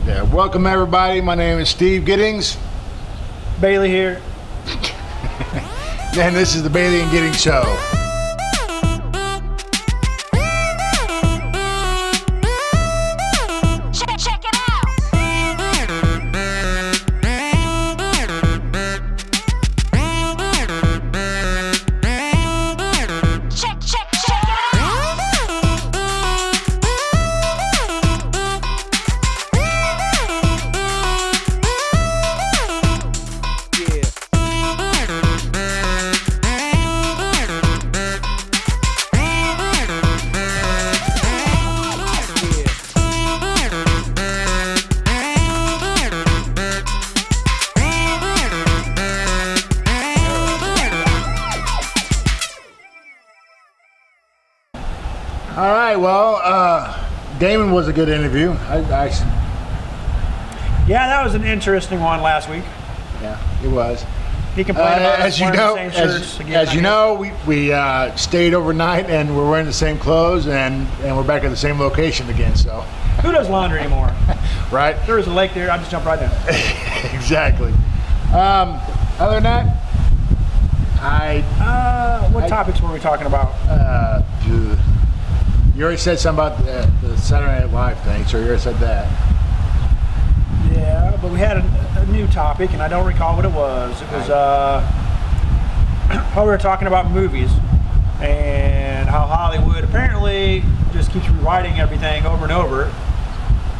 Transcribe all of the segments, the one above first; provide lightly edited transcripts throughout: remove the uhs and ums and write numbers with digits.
Yeah, welcome everybody. My name is Steve Giddings. Bailey here. And this is the Bailey and Giddings Show. Check it out. Check it out. All right, well, Damon was a good interview. Yeah, that was an interesting one last week. Yeah, it was. He complained about us as you wearing know, the same shirts again. as you know, we stayed overnight and we're wearing the same clothes and we're back at the same location again. So, Who does laundry anymore? right? There was a lake there. I just jumped right down. Exactly. Other than that, What topics were we talking about? you already said something about the Saturday Night Live thing, so you already said that. Yeah, but we had a new topic, and I don't recall what it was. It was how we were talking about movies and how Hollywood apparently just keeps rewriting everything over and over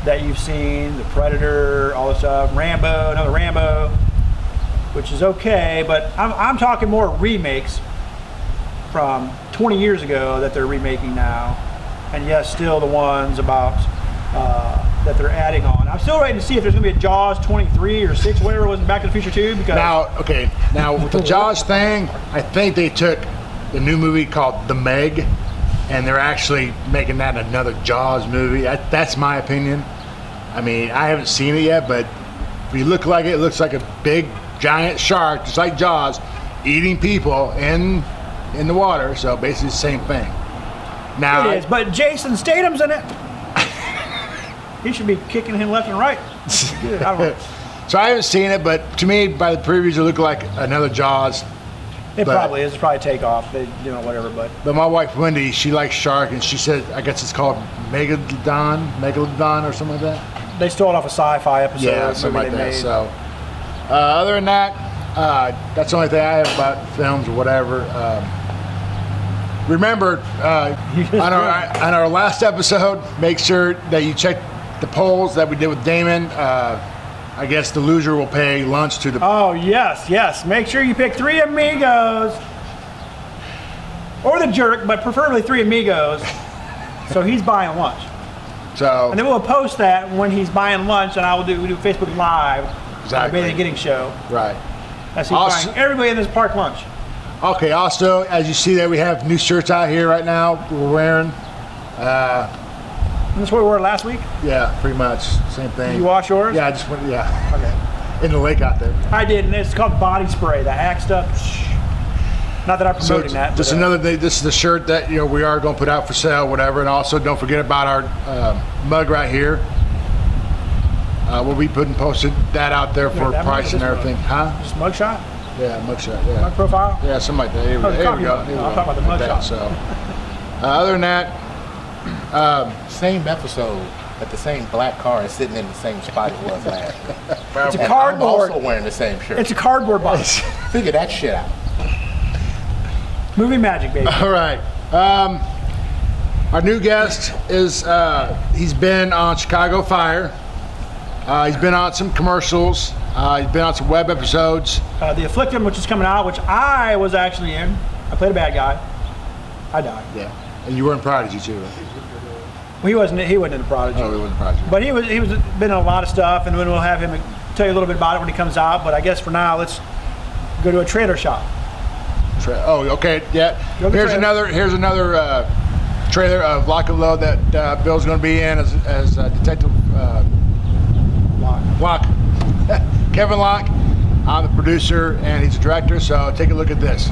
that you've seen. The Predator, all this stuff, Rambo, another Rambo, which is okay, but I'm talking more remakes from 20 years ago that they're remaking now. And yes, still the ones about that they're adding on. I'm still waiting to see if there's going to be a Jaws 23 or 6, whatever it was in Back to the Future 2. Because Now with the Jaws thing, I think they took the new movie called The Meg, and they're actually making that another Jaws movie. That's my opinion. I mean, I haven't seen it yet, but if you look like it looks like a big, giant shark, just like Jaws, eating people in the water. So basically the same thing. Now it is, but Jason Statham's in it. He should be kicking him left and right. Good. I don't know. So I haven't seen it, but to me, by the previews, it looked like another Jaws. It probably is. It's probably Takeoff. They, whatever. But my wife Wendy, she likes shark, and she said, I guess it's called Megalodon or something like that. they stole it off a sci-fi episode. Yeah, something like that. So other than that, that's the only thing I have about films or whatever. Remember, on our last episode, make sure that you check the polls that we did with Damon. I guess the loser will pay lunch to the... Oh, yes. Make sure you pick 3 amigos. Or the jerk, but preferably 3 amigos. So he's buying lunch. So, and then we'll post that when he's buying lunch, and we do Facebook Live. Exactly. The Bailey Giddings Show. Right. That's he's buying everybody in this park lunch. Okay, also, as you see there, we have new shirts out here right now we're wearing. That's what we wore last week? Yeah, pretty much. Same thing. Did you wash yours? Yeah, I just went, yeah. Okay. In the lake out there. I did, and it's called body spray, the hack stuff. Not that I'm promoting that. Just another thing, this is the shirt that we are going to put out for sale, whatever. And also, don't forget about our mug right here. We'll be posted that out there for price and everything. Huh? Just mugshot? Yeah, mugshot, yeah. Mug profile? Yeah, something like that. Here we go. I'll talk about the mugshot. So, other than that, same episode, but the same black car is sitting in the same spot it was last. It's a cardboard. I'm also wearing the same shirt. It's a cardboard box. Figure that shit out. Movie magic, baby. All right. Our new guest is, he's been on Chicago Fire. He's been on some commercials. He's been on some web episodes. The Afflicted, which is coming out, which I was actually in. I played a bad guy. I died. Yeah. And you were in Prodigy too. Well, he wasn't in the Prodigy. Oh, he wasn't in Prodigy. But he was been in a lot of stuff, and then we'll have him tell you a little bit about it when he comes out. But I guess for now, let's go to a trailer shop. Oh, okay, yeah. Here's another trailer of Lock and Load that Bill's going to be in as Detective Locke. Kevin Locke. I'm the producer, and he's the director. So take a look at this.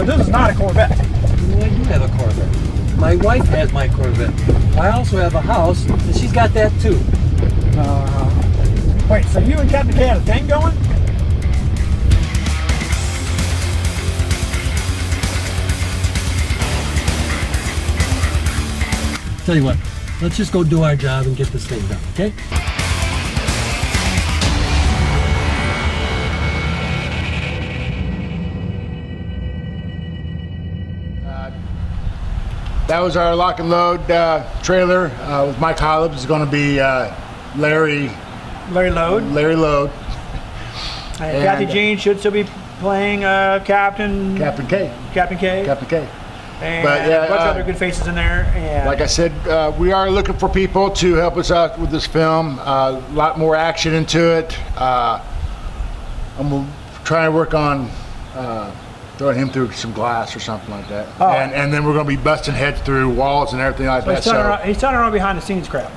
but this is not a Corvette. I do have a Corvette. My wife has my Corvette. I also have a house, and she's got that too. Wait, so you and Captain K had a thing going? Tell you what, let's just go do our job and get this thing done, okay? That was our lock and load trailer with Mike Hollins. It's going to be Larry Load. Load, And Kathy Jean should still be playing Captain Captain K. Captain K. Captain K. And But, yeah, a bunch of other good faces in there. And Like I said, we are looking for people to help us out with this film. A lot more action into it. I'm trying to work on throwing him through some glass or something like that. Oh. And then we're going to be busting heads through walls and everything like so that. he's telling her on behind the scenes crap.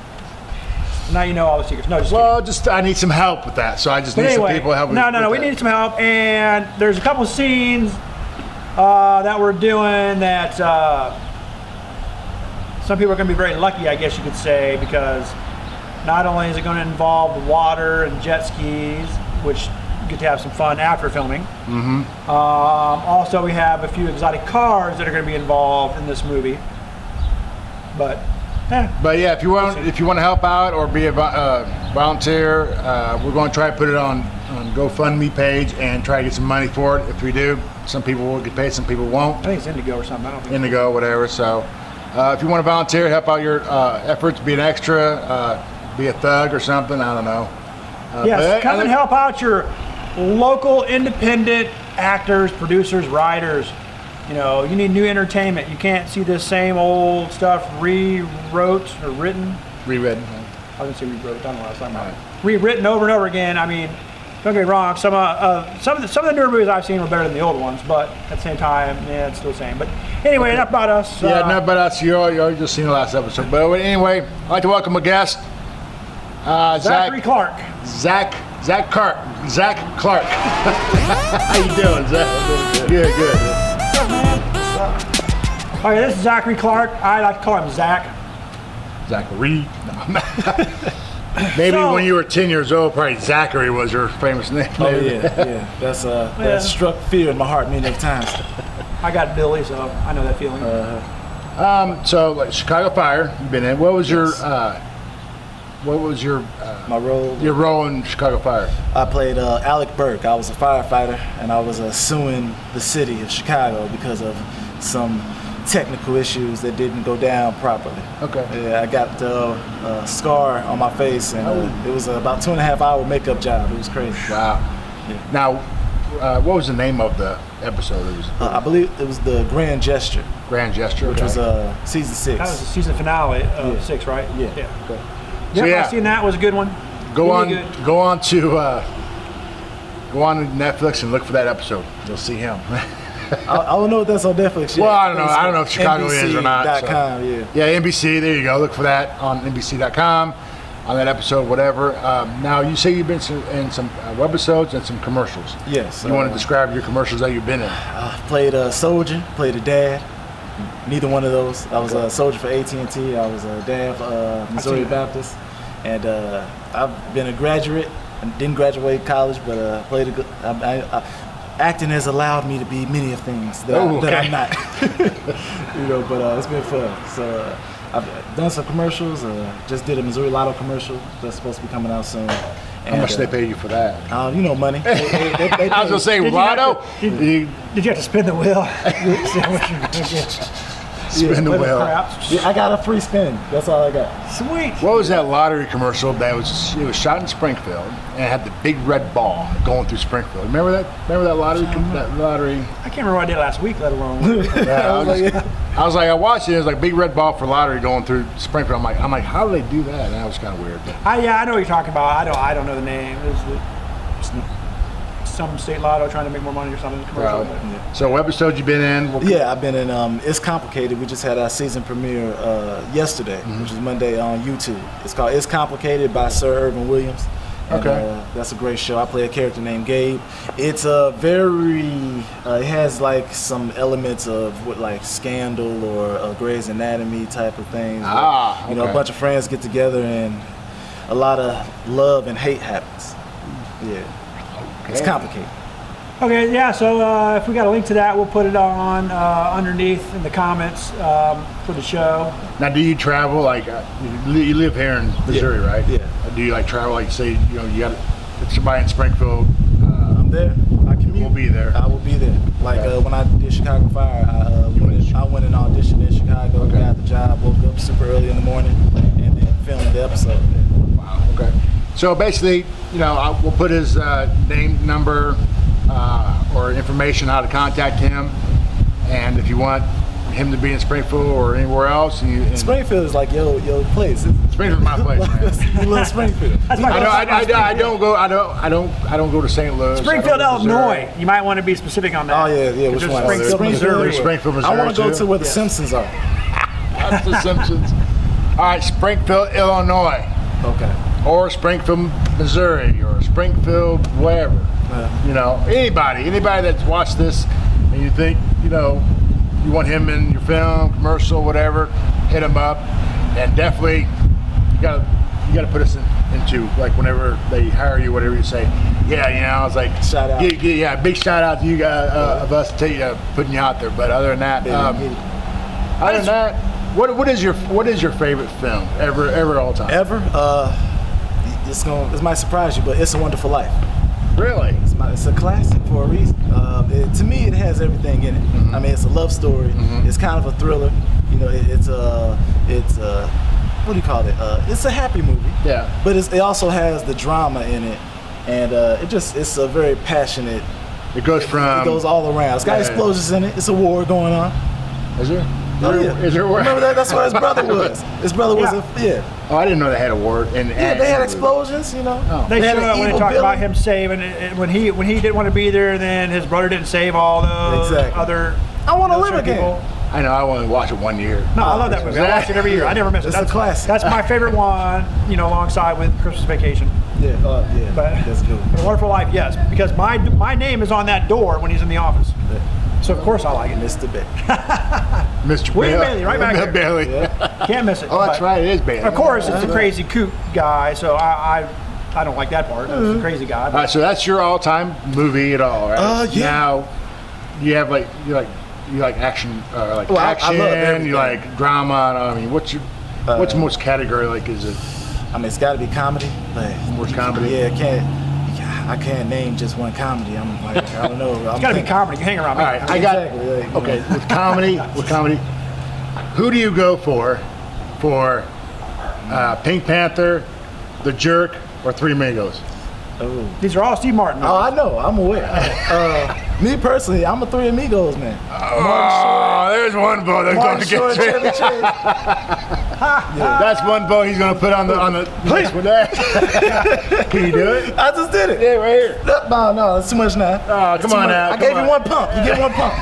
Now you know all the secrets. No, just Well, I need some help with that. So I just But need anyway, some people to help me. no, with we that. need some help, and there's a couple scenes that we're doing that some people are going to be very lucky, I guess you could say, because not only is it going to involve the water and jet skis, which you get to have some fun after filming. Mm-hmm. Also, we have a few exotic cars that are going to be involved in this movie. But yeah, if you want to help out or be a volunteer, we're going to try to put it on GoFundMe page and try to get some money for it. If we do, some people will get paid, some people won't. I think it's Indigo or something. I don't think. Indigo, whatever. So, if you want to volunteer, help out your efforts, be an extra, be a thug or something. I don't know. Yes, come and help out your local independent actors, producers, writers. You know, you need new entertainment. You can't see this same old stuff rewrote or written. Reread. I was going to say rewrote. I don't know what I was talking about. Rewritten over and over again. I mean, don't get me wrong. Some of the newer movies I've seen were better than the old ones, but at the same time, yeah, it's still the same. But anyway, enough about us. Yeah, enough about us. You already just seen the last episode. But anyway, I'd like to welcome a guest. Zachary Clark. Zach Clark. How you doing, Zach? Good. All right, this is Zachary Clark. I like to call him Zach. Zachary. No. Maybe So- when you were 10 years old, probably Zachary was your famous name. Oh yeah. That's that struck fear in my heart many of times. I got Billy, so I know that feeling. So, like Chicago Fire, you've been in. What was your My role. your role in Chicago Fire? I played Alec Burke. I was a firefighter, and I was suing the city of Chicago because of some technical issues that didn't go down properly. Okay. Yeah, I got a scar on my face, and it was about 2.5 hour makeup job. It was crazy. Wow. Yeah. Now, what was the name of the episode? It was I believe it was the Grand Gesture, Grand Gesture, which was season That was 6. the season finale of 6, right? Yeah. Yeah. So, Yeah, yeah. I've seen that. It was a good one. Go Really on, good. go on to Netflix and look for that episode. You'll see him. I don't know if that's on Netflix yet. Well, I don't know. I don't know if Chicago is or not. so. NBC.com, yeah. Yeah, NBC. There you go. Look for that on NBC.com on that episode, whatever. Now, you say you've been in some webisodes and some commercials. Yes. You want to describe your commercials that you've been in? I played a soldier, played a dad. Neither one of those. I was a soldier for AT&T. I was a dad for Missouri Baptist. And I've been a graduate. I didn't graduate college, but played a good. Acting has allowed me to be many of things that, that I'm not. But it's been fun. So I've done some commercials. Just did a Missouri Lotto commercial that's supposed to be coming out soon. How much they pay you for that? Money. They I was gonna say Did you have Lotto. to- Did you have to spin the wheel? See how much you're gonna get. Spin the Little wheel. craps. Yeah, I got a free spin. That's all I got. Sweet. What was that lottery commercial that was? It was shot in Springfield and it had the big red ball going through Springfield. Remember that? Remember that lottery? That lottery. I can't remember what I did last week, let alone. Yeah, I was like, I watched it. It was like big red ball for lottery going through Springfield. I'm like, how do they do that? And that was kind of weird. But I know what you're talking about. I don't know the name. It was some state lotto trying to make more money or something. Commercial. So, what episodes you been in? Yeah, I've been in It's Complicated. We just had our season premiere yesterday, which was Monday on YouTube. It's called It's Complicated by Sir Irvin Williams. And, Okay. that's a great show. I play a character named Gabe. It's a it has like some elements of what like Scandal or Grey's Anatomy type of things. Ah, You know, a okay. bunch of friends get together and a lot of love and hate happens. Yeah. It's Okay. complicated. Okay, yeah, so if we got a link to that, we'll put it on underneath in the comments for the show. Now, do you travel? Like, you live here in Missouri, right? Yeah. Do you like travel? Like, say, you know, you got somebody in Springfield. I'm there. I commute. We'll be there. I will be there. Like Okay. when I did Chicago Fire, I went and auditioned in Chicago, Okay. got the job, woke up super early in the morning, and then filmed the episode. Wow. Okay. So basically, you know, we'll put his name, number, or information how to contact him, and if you want him to be in Springfield or anywhere else, and Springfield is like your place. Springfield's my place, man. You love Springfield. I don't go to St. Louis. Springfield, I don't go to Missouri. Illinois. You might want to be specific on that. Oh yeah, which Because one? Springfield, Missouri. Springfield, Missouri. I want to go too. to where the Simpsons are. That's the Simpsons. All right, Springfield, Illinois, Okay. or Springfield, Missouri, or Springfield, wherever. You know, anybody that's watched this, and you think, you know, you want him in your film, commercial, whatever, hit him up, and definitely you gotta put us into like whenever they hire you, whatever you say. Yeah, you know, it's like Shout out. Yeah, big shout out to you guys of us putting you out there. But other than that, what is your favorite film ever all time? Ever? This might surprise you, but It's a Wonderful Life. Really? It's a classic for a reason. To me, it has everything in it. Mm-hmm. I mean, it's a love story. It's kind of a thriller. You know, it's what do you call it? It's a happy movie. Yeah. But it also has the drama in it, and it's a very passionate. It goes from. It goes all around. It's got Yeah. explosions in it. It's a war going on. Is there? Oh, yeah. Is there a war? Remember that? That's where his brother was. His brother was Yeah. Oh, I didn't know they had a war. Yeah, they had explosions. You know. Oh. They had showed an up when they evil talked about villain. him saving it, when he didn't want to be there, then his brother didn't save all those Exactly. other. I want to live military again. people. I know. I only watch it 1 year. No, I love that movie. I watch it every year. I never miss it. It's a classic. That's my favorite one. You know, alongside with Christmas Vacation. Yeah. Yeah. But That's good. A Wonderful Life, yes, because my name is on that door when he's in the office. So of course I like it. Mr. Beck. Mr. William Bailey. Bailey, right back there. Bailey. Can't miss it. Oh, that's But, right. It is Bailey. Of course, it's a crazy kook guy, so I don't like that part. It's a crazy guy. All right, so that's your all-time movie at all, right? Yeah. Now, you have you like action, like Well, I action. love everything. You like drama. I mean, what's most category? Like, is it I mean, it's got to be comedy. But more comedy? Yeah, I can't name just one comedy. I'm like, I don't know. It's got to be comedy. You hang around me. All right, I got Exactly, like, okay. With comedy, who do you go for Pink Panther, The Jerk, or Three Amigos? Oh. These are all Steve Martin Oh, movies. I know. I'm aware. Me personally, I'm a Three Amigos man. Oh, there's one vote that's going Martin to Short, get Chevy Chase. That's one vote he's going to put on the place with that. Can you do it? I just did it. Yeah, right here. No, it's too much now. Oh, come on now. I gave you one pump. You get one pump.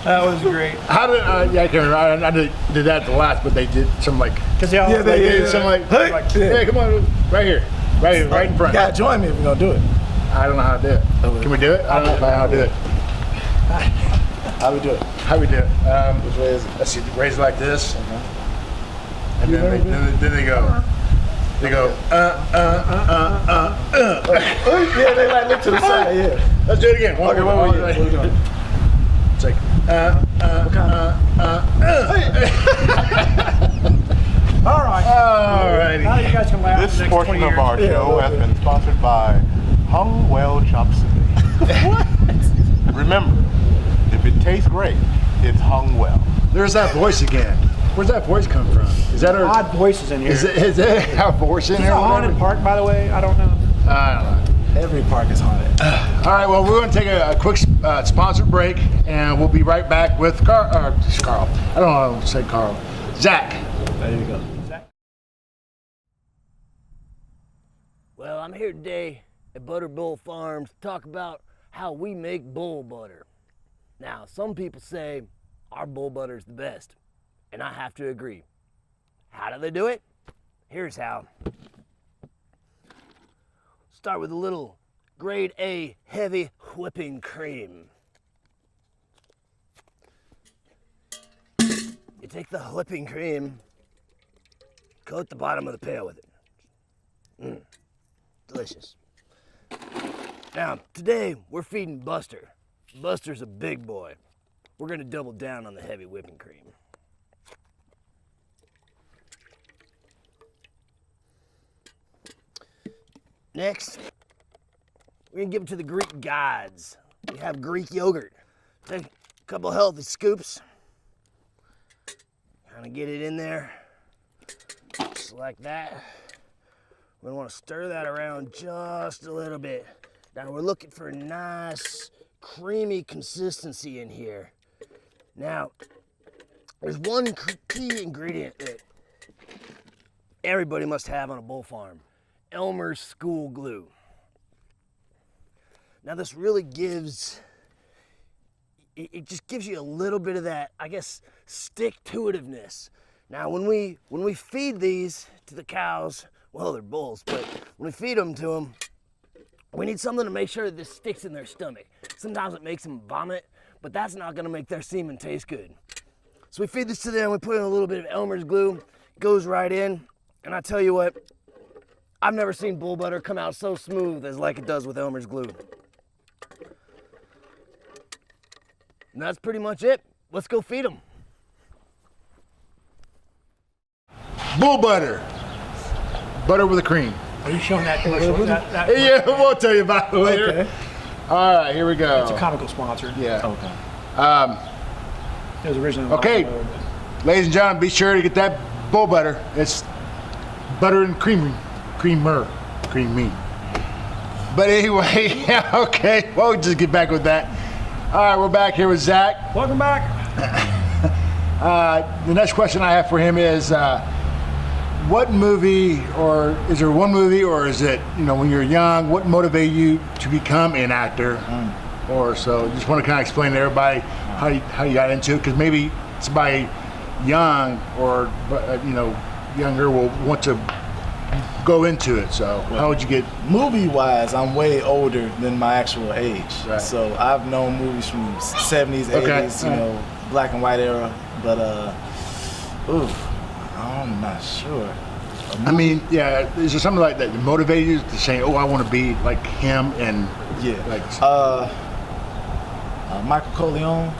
That was great. How did I can't remember. I did that the last, but they did some like Because they all Yeah, they they- did some like Hey, yeah, come on, right here, right in You front. gotta join me if we're gonna do it. I don't know how to do it. Can we do it? I don't know how to do it. How we do it? How we do it? Which way is it? Let's see. Raise it like this, and then they go. They go. Yeah, they like look to the side. Yeah. Let's do it again. Okay, what are we doing? It's like. What kind of? All right. Alrighty. Now you guys can laugh This for the next portion 20 years. of our show Yeah. has been sponsored by Hung Well Chop Suey. Remember, if it tastes great, it's hung well. There's that voice again. Where's that voice come from? Is that our? Odd voices in here. Is it our voice in Is it there? a haunted park, by the way? I don't know. I don't know. Every park is haunted. All right, well, we're going to take a quick sponsor break, and we'll be right back with Carl. I don't know how to say Carl. Zach. There you go. Well, I'm here today at Butter Bull Farms to talk about how we make bull butter. Now, some people say our bull butter is the best, and I have to agree. How do they do it? Here's how. start with a little grade A heavy whipping cream. You take the whipping cream, coat the bottom of the pail with it. Delicious. Now, today we're feeding Buster. Buster's a big boy. We're gonna double down on the heavy whipping cream. Next, we're gonna give it to the Greek gods. We have Greek yogurt. Take a couple healthy scoops. Kind of get it in there, just like that. We're gonna wanna stir that around just a little bit. Now we're looking for a nice, creamy consistency in here. Now, there's one key ingredient that everybody must have on a bull farm. Elmer's School Glue. Now this really gives, it just gives you a little bit of that, I guess, stick-to-itiveness. Now when we feed these to the cows, well, they're bulls, but when we feed them to them, we need something to make sure that this sticks in their stomach. Sometimes it makes them vomit, but that's not gonna make their semen taste good. So we feed this to them, we put in a little bit of Elmer's Glue, goes right in, and I tell you what, I've never seen bull butter come out so smooth as like it does with Elmer's Glue. And that's pretty much it. Let's go feed them. Bull butter. Butter with a cream. Are you showing that commercial? Yeah, we'll tell you about it later. Okay. All right, here we go. It's a comical sponsor. Yeah. Okay. It was originally. Okay, ladies and gentlemen, be sure to get that bull butter. It's butter and creamer. But anyway, yeah, okay, well, we'll just get back with that. All right, we're back here with Zach. Welcome back. The next question I have for him is, what movie, or is there one movie, or is it, when you're young, what motivated you to become an actor? Or so, just want to kind of explain to everybody how you got into it, because maybe somebody young or, younger will want to go into it. So how would you get? Movie-wise, I'm way older than my actual age. Right. So I've known movies from 70s, 80s, black and white era. But, I'm not sure. I mean, yeah, is there something like that motivated you to say, oh, I want to be like him? And Yeah. like, Michael Corleone,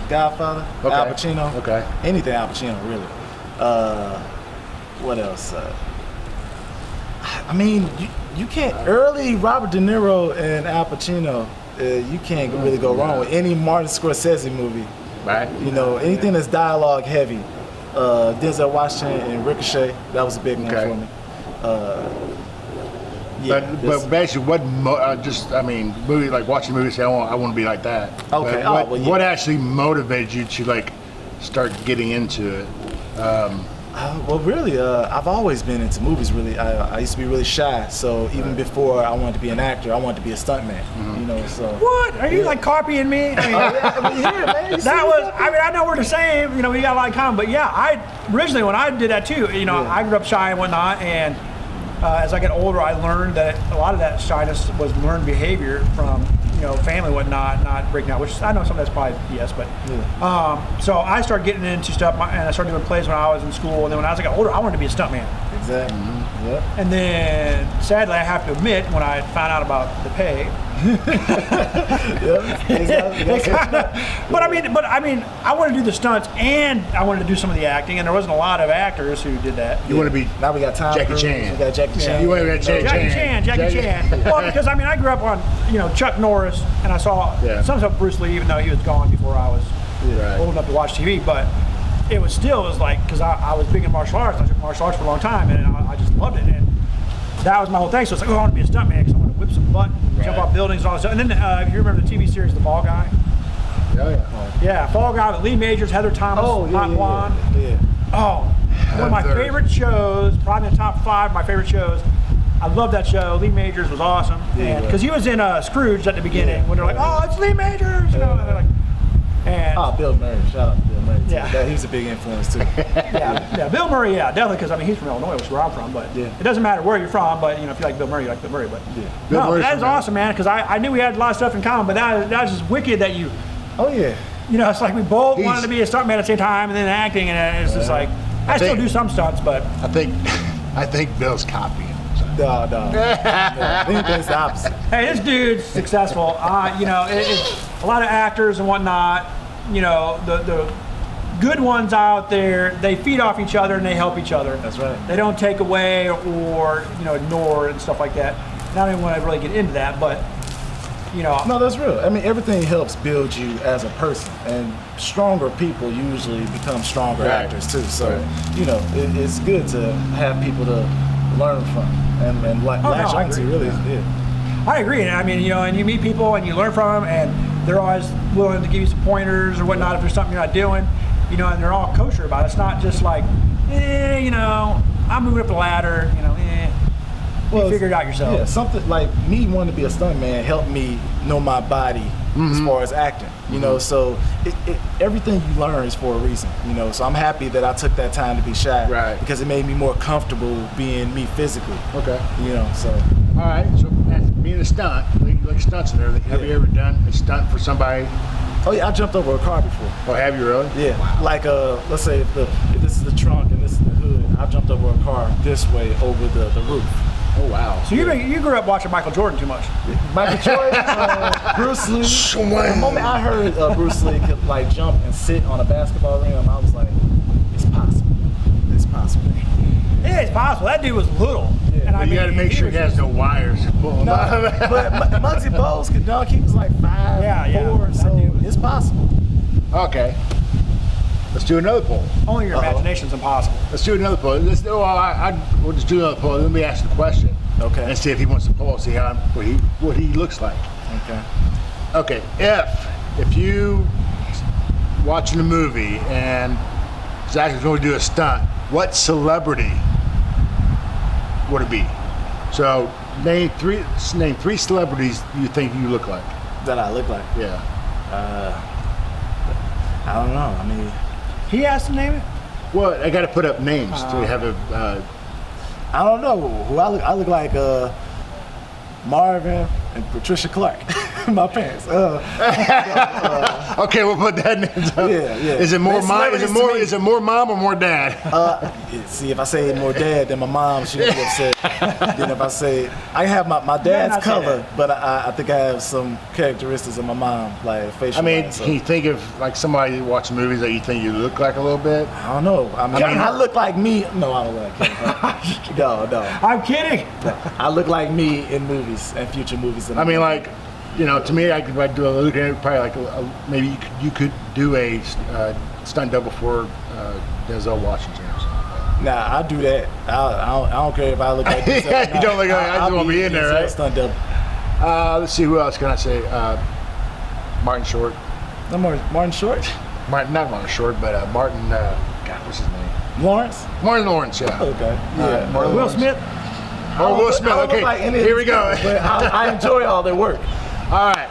Godfather, Okay. Al Pacino. Okay. Anything Al Pacino, really. What else? I mean, you can't, early Robert De Niro and Al Pacino, you can't really go wrong with any Martin Scorsese movie. right? Anything that's dialogue heavy. Denzel Washington and Ricochet, that was a big one Okay. for me. But basically, movie, like watching movies, say, I want to be like that. Okay. But Well, yeah. what actually motivated you to like start getting into it? Well, really, I've always been into movies. Really, I used to be really shy. So even before I wanted to be an actor, I wanted to be a stuntman. So. What? Are you like copying me? I mean, I know we're the same. We got a lot in common. But yeah, I originally when I did that too. I grew up shy and whatnot, and as I get older, I learned that a lot of that shyness was learned behavior from family and whatnot, not breaking out. Which I know some of that's probably yes, but so I started getting into stuff, and I started doing plays when I was in school. And then when I got older, I wanted to be a stuntman. Exactly. Yep. And then, sadly, I have to admit, when I found out about the pay, but I mean, I wanted to do the stunts and I wanted to do some of the acting, and there wasn't a lot of actors who did that. You want to be Now we got Tom Jackie Cruise, Chan. We got Jackie Chan. You want to be Jackie Chan. Well, because I grew up on Chuck Norris, and I saw some of Bruce Lee, even though he was gone before I was old enough to watch TV. But it was like, because I was big in martial arts. I took martial arts for a long time, and I just loved it. And that was my whole thing. So it's like, I want to be a stuntman because I want to whip some butt, jump off buildings, and all that stuff. And then if you remember the TV series The Fall Guy. Oh yeah. Yeah, Fall Guy with Lee Majors, Heather Thomas, Hot Blonde. Yeah. Oh, one of my favorite shows, probably in the top 5 of my favorite shows. I love that show. Lee Majors was awesome. Because he was in Scrooge at the beginning when they're like, oh, it's Lee Majors. And they're like, Bill Murray. Shout out to Bill Murray. Murray. Too. Yeah. He was a big influence too. Yeah, Bill Murray, yeah, definitely, because I mean he's from Illinois, which is where I'm from. But Yeah. it doesn't matter where you're from. But you know, if you like Bill Murray, you like Bill Murray. But Bill no, Murray's that from is there. awesome, man. Because I knew we had a lot of stuff in common, but that was just wicked that you Oh yeah. know, it's like we both He's- wanted to be a stuntman at the same time, and then acting, and it's just like I still think- do some stunts, but I think Bill's copying. No. Anything's the opposite. hey, this dude's successful. You know, it's a lot of actors and whatnot. You know, the good ones out there, they feed off each other and they help each other. That's right. They don't take away or ignore and stuff like that. And I don't even want to really get into that, but No, that's real. I mean, everything helps build you as a person, and stronger people usually become stronger Right. actors too. So, it's good to have people to learn from and latch I onto. agree. Really, yeah. I agree. And I mean, and you meet people and you learn from them, and they're always willing to give you some pointers or whatnot if there's something you're not doing, and they're all kosher about it. It's not just like, I'm moving up the ladder, you figure it out yourself. Yeah, something like me wanting to be a stuntman helped me know my body as far as acting. So everything you learn is for a reason. So I'm happy that I took that time to be shy, Right. because it made me more comfortable being me physically. Okay. So All right. So being a stunt, like stunts and everything. Have you ever done a stunt for somebody? oh yeah, I jumped over a car before. Or have you really? Yeah, like let's say if this is the trunk and this is the hood, I jumped over a car this way over the roof. Oh wow. So you grew up watching Michael Jordan too much. Michael Jordan, Bruce Lee. The moment I heard Bruce Lee could like jump and sit on a basketball rim, I was like, it's possible. It's possible. Yeah, it's possible. That dude was little. Yeah. And I But you mean, got to make sure he has no wires. No, but Muggsy Bogues could dunk. He was like 5'4", Yeah, so that dude was- it's possible. Okay. Let's do another poll. only your imagination's impossible. Let's do another poll. We'll just do another poll. Let me ask the question. Okay. And see if he wants to poll. See what he looks like. Okay. Okay. If you watching a movie and Zach is going to do a stunt, what celebrity would it be? So name three celebrities you think you look like. That I look like. Yeah. I don't know. I mean, He has to name it. Well, I got to put up names to have a. I don't know who I look. I look like Marvin and Patricia Clark, my parents. Okay, we'll put that names up. Yeah. Is it more They're mom? celebrities to me. Is it more mom or more dad? See, if I say more dad, then my mom, she gonna be upset. Then if I say, I have my not dad's say color, that. but I think I have some characteristics of my mom, like facial. I mean, lines, so. can you think of like somebody watching movies that you think you look like a little bit? I don't know. I mean, I look like me. No, I don't look like Kevin Hart. No. I'm kidding. I look like me in movies and future movies. That I I'm mean, in. like, to me, I could do a look at it, probably like maybe you could do a stunt double for Denzel Washington or something. Nah, I do that. I don't care if I look like this. Yeah, you don't look like- I just wanna be in there, right? Stunt double. Let's see, who else can I say? Martin Short. No more Martin Short. Not Martin Short, but Martin. God, what's his name? Lawrence. Martin Lawrence. Yeah. Okay. Yeah. Martin Will Lawrence. Smith. Oh, Will Smith. I don't Okay. look like any of Here we these go. people, but I enjoy all their work. All right.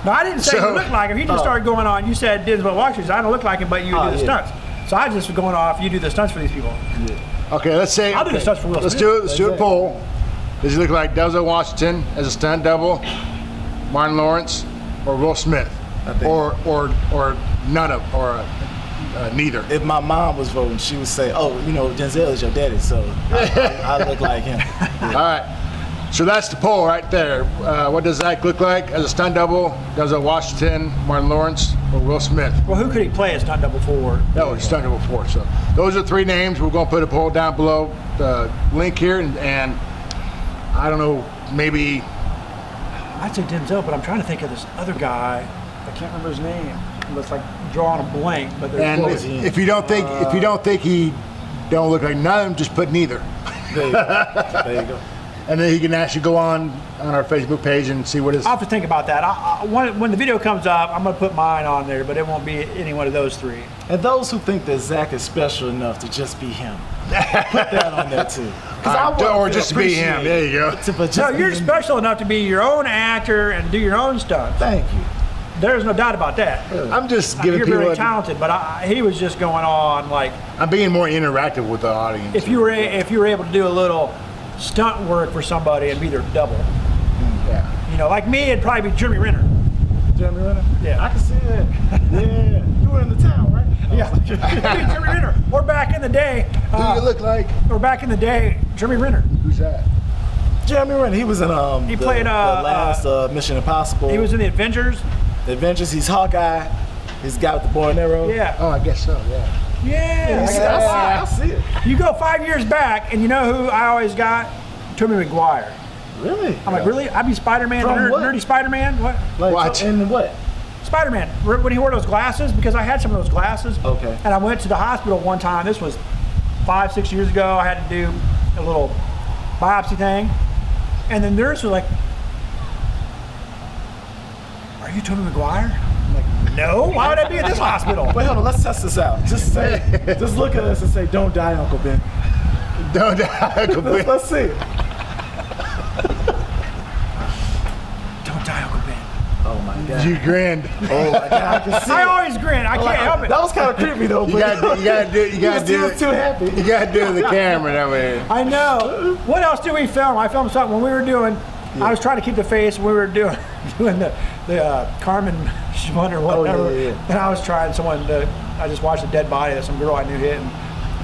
No, I didn't say So- you look like him. He just started going on. You said Denzel Washington. I don't look like him, but you do the yeah. stunts. So I just was going off. You do the stunts for these people. Okay. Let's say. I'll do the stunts for Will Let's Smith. do it. Let's do a poll. Does he look like Denzel Washington as a stunt double, Martin Lawrence, or Will Smith, I think- or none of, or neither? If my mom was voting, she would say, "Oh, Denzel is your daddy, so I look like him." All right. So that's the poll right there. What does Zach look like as a stunt double? Denzel Washington, Martin Lawrence, or Will Smith? Well, who could he play as stunt double for? No, he's stunt double 4. So those are 3 names. We're going to put a poll down below the link here, and I don't know, maybe. I'd say Denzel, but I'm trying to think of this other guy. I can't remember his name. It's like drawing a blank, but there's And if you don't think he don't look like none of them, just put neither. There you go. And then he can actually go on our Facebook page and see what his. I'll have to think about that. When the video comes up, I'm going to put mine on there, but it won't be any one of those 3. And those who think that Zach is special enough to just be him, put that on there too. 'Cause I want or to just be him. appreciate There you go. it, but just No, be you're him. special enough to be your own actor and do your own stunts. Thank you. There's no doubt about that. I'm just giving You're people. very talented, but he was just going on like I'm being more interactive with the audience. if you were able to do a little stunt work for somebody and be their double. Yeah. You know, like me, it'd probably be Jeremy Renner. Jeremy Renner? Yeah. I can see that. Yeah. You were in the town, right? Yeah, Jeremy Renner. Or back in the day. Who do you look like? Or back in the day, Jeremy Renner. Who's that? Jeremy Renner, he was in He played, the last Mission Impossible. He was in the Avengers. The Avengers. He's Hawkeye. He's the guy with the bow and arrow. Yeah. Oh, I guess so. Yeah. Yeah. I see it. You go 5 years back, and you know who I always got? Tobey Maguire. Really? I'm like, really? I'd be Spider-Man, From what? nerdy Spider-Man? What? Like, What? In what? Spider-Man. When he wore those glasses, because I had some of those glasses. Okay. And I went to the hospital one time. This was 5-6 years ago. I had to do a little biopsy thing. And the nurse was like, "Are you Tobey Maguire?" I'm like, "No. Why would I be at this hospital?" Wait, hold on. Let's test this out. Just say, just look at us and say, "Don't die, Uncle Ben." Don't die. Let's see. Don't die, Uncle Ben. Oh my God. You grinned. Oh my God. I can see I it. always grin. I can't help it. That was kind of creepy though. You gotta do. You gotta He do. was too happy. You gotta do the camera that way. I know. What else did we film? I filmed something when we were doing. I was trying to keep the face. We were doing the Carmen Schmunder or whatever. yeah. And I was trying someone to. I just watched a dead body that some girl I knew hit, and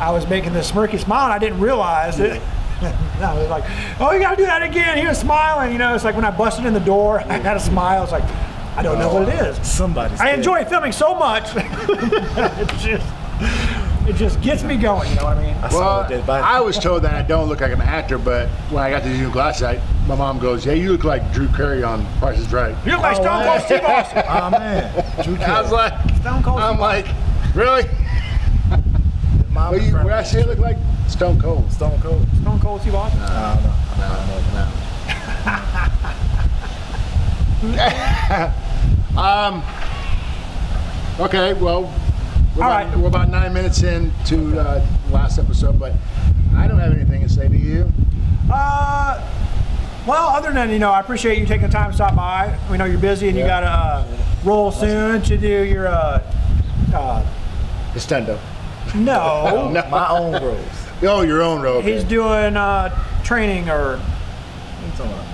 I was making this smirky smile. And I didn't realize it. And I was like, "Oh, you gotta do that again." He was smiling. You know, it's like when I busted in the door. I had a smile. It's like, I don't know what it is. Somebody's I dead. enjoy filming so much. it just gets me going. You know what I mean? I saw Well, a dead body. I was told that I don't look like an actor, but when I got these new glasses, my mom goes, "Yeah, you look like Drew Carey on Price is Right." You look like Stone Cold Steve Austin. Oh man. Drew I was like, Stone Cold I'm Steve like, really? Mom What, what I say I look like? Stone Cold. Stone Cold. Stone Cold Steve Austin. I don't know. Okay, well, we're, All about, right. we're about 9 minutes into last episode, but I don't have anything to say to you. Well, other than, I appreciate you taking the time to stop by. We know you're busy and you got to roll soon to do your, Estendo. no. My own rose. Oh, your own road. He's doing training or What are you talking about?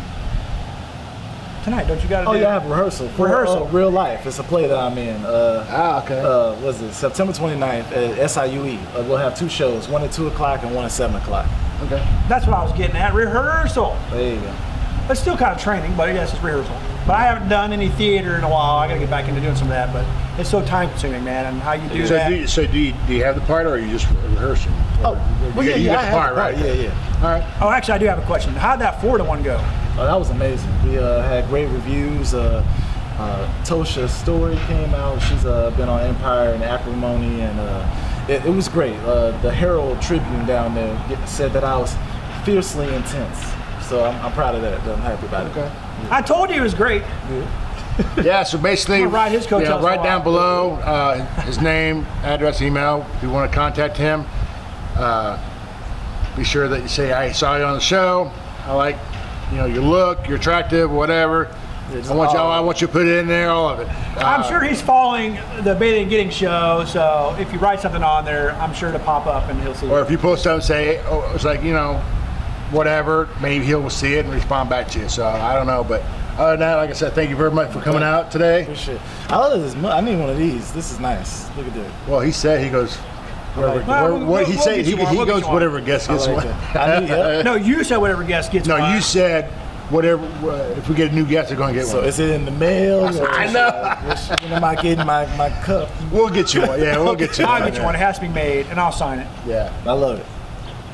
tonight, don't you got to Oh do? yeah, I have rehearsal. For, Rehearsal. Real life. It's a play that I'm in. Okay. Was it September 29th at SIUE? We'll have two shows, one at 2 o'clock and one at 7 o'clock. Okay. That's what I was getting at, rehearsal. There you go. It's still kind of training, but yes, it's rehearsal. But I haven't done any theater in a while. I got to get back into doing some of that, but it's so time consuming, man, and how you do So that. do you have the part, or are you just rehearsing? Oh, well, you got I the have part, right? Yeah. All right. Oh, actually, I do have a question. How'd that Florida one go? Oh, that was amazing. We had great reviews. Tosha's story came out. She's been on Empire and Acrimony, and it was great. The Herald Tribune down there said that I was fiercely intense. So I'm proud of that. I'm happy about Okay. it. I told you it was great. Yeah, so basically, I'm gonna ride his coattails right for a down while. below, his name, address, email. If you want to contact him, be sure that you say, "I saw you on the show. I like, your look. You're attractive, whatever." It's I want you to put it in there, all of it. I'm sure he's following the Bathing and Getting show, so if you write something on there, I'm sure to pop up and he'll see Or it. if you post something, say, "Oh, it's like, whatever." Maybe he'll see it and respond back to you. So I don't know, but other than that, like I said, thank you very much for coming out today. Appreciate it. I love this. I need one of these. This is nice. Look at that. Well, he said he goes. Well, What he we'll said, get you one, he we'll get goes you one. whatever guest gets I like one. that. I need help. No, you said whatever guest gets No, one. you said whatever. If we get a new guest, they're going to get So one. is it in the mail? I know. When am I getting my cup? We'll get you one. Yeah, we'll get you one. I'll get you one. It has to be made, and I'll sign it. Yeah. I love it.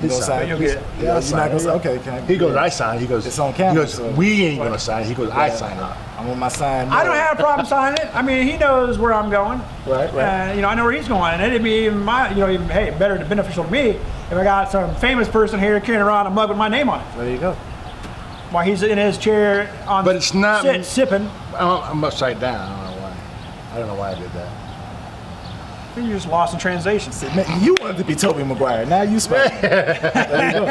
You gonna sign You'll it? get it. Yeah, You're I'll not sign gonna it. sign? Okay, can I? He goes, I sign. He goes, It's on camera, He goes, so- we ain't going to sign it. He goes, I sign it. I want my sign. I don't have a problem signing it. I mean, he knows where I'm going. Right. I know where he's going, and it'd be even hey, better beneficial to me if I got some famous person here carrying around a mug with my name on it There you go. while he's in his chair on. But it's not- sipping. I'm upside down. I don't know why I did that. You're just lost in translation. Man, you wanted to be Tobey Maguire. Now you Spider. There you go.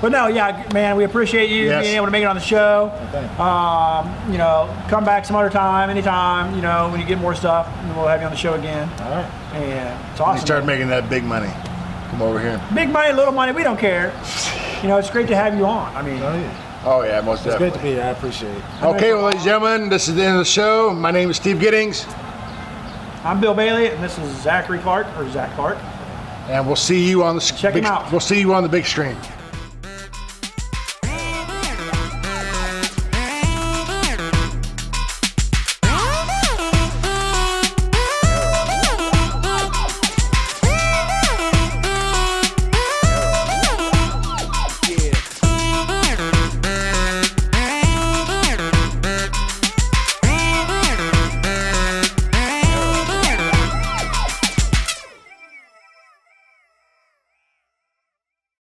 But no, yeah, man, we appreciate you Yes. being able to make it on the show. Thank you. You know, come back some other time, anytime. You know, when you get more stuff, and we'll have you on the show again. All right. And it's When you awesome. start making that big money, come over here. Big money, little money, we don't care. You know, it's great to have you on. I mean, Oh yeah. Oh yeah, most It's great definitely. to be here. I appreciate it. Okay, well, ladies and gentlemen, this is the end of the show. My name is Steve Giddings, I'm Bill Bailey, and this is Zachary Clark, or Zach Clark. and we'll see you on the Check him out. We'll see you on the big screen.